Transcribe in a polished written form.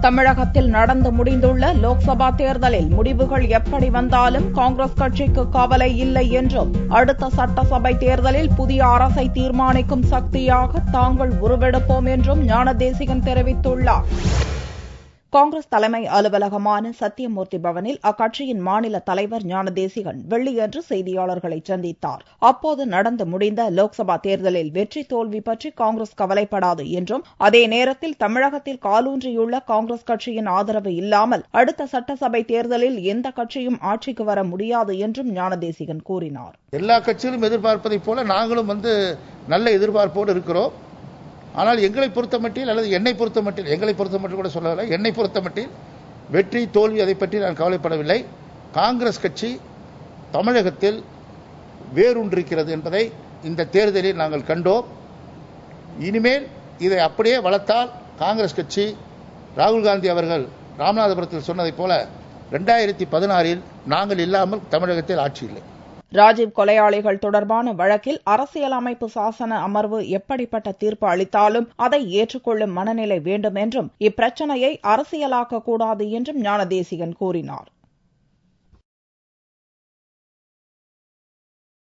தமிழகத்தில் நடந்து முடிந்துள்ள லோக்சபா தேர்தலில் முடிவுகள் எப்படி வந்தாலும் காங்கிரஸ் கட்சிக்கு கவலை இல்லை என்றும், அடுத்த சட்டசபை தேர்தலில் புதிய அரசை தீர்மானிக்கும் சக்தியாக தாங்கள் உருவெடுப்போம் என்றும் ஞானதேசிகன் தெரிவித்துள்ளார். காங்கிரஸ் தலைமை அலுவலகமான சத்தியமூர்த்தி பவனில் அக்கட்சியின் மாநில தலைவர் ஞானதேசிகன் வெள்ளியன்று செய்தியாளர்களை சந்தித்தார். அப்போது நடந்து முடிந்த லோக்சபா தேர்தலில் வெற்றி தோல்வி பற்றி காங்கிரஸ் கவலைப்படாது என்றும், அதே நேரத்தில் தமிழகத்தில் காலூன்றியுள்ள காங்கிரஸ் கட்சியின் ஆதரவு இல்லாமல் அடுத்த சட்டசபை தேர்தலில் எந்த கட்சியும் ஆட்சிக்கு வர முடியாது என்றும் ஞானதேசிகன் கூறினார். எல்லா கட்சிகளும் எதிர்பார்ப்பதைப் போல நாங்களும் நல்ல எதிர்பார்ப்போடு இருக்கிறோம். ஆனால் எங்களை பொறுத்தமட்டில் அல்லது என்னை பொறுத்தமட்டில், எங்களை பொறுத்தமட்டில் கூட சொல்லவில்லை, என்னை பொறுத்தமட்டில் வெற்றி தோல்வி அதை பற்றி நான் கவலைப்படவில்லை. காங்கிரஸ் கட்சி தமிழகத்தில் வேரூன்றிருக்கிறது என்பதை இந்த தேர்தலில் நாங்கள் கண்டோம். இனிமேல் இதை அப்படியே வளர்த்தால் காங்கிரஸ் கட்சி ராகுல் காந்தி அவர்கள் ராமநாதபுரத்தில் சொன்னதைப் போல 2016 நாங்கள் இல்லாமல் தமிழகத்தில் ஆட்சி இல்லை. ராஜீவ் கொலையாளிகள் தொடர்பான வழக்கில் அரசியலமைப்பு சாசன அமர்வு எப்படிப்பட்ட தீர்ப்பு அளித்தாலும் அதை ஏற்றுக்கொள்ளும் மனநிலை வேண்டும் என்றும், இப்பிரச்சனையை அரசியலாக்கக்கூடாது என்றும் ஞானதேசிகன் கூறினார்.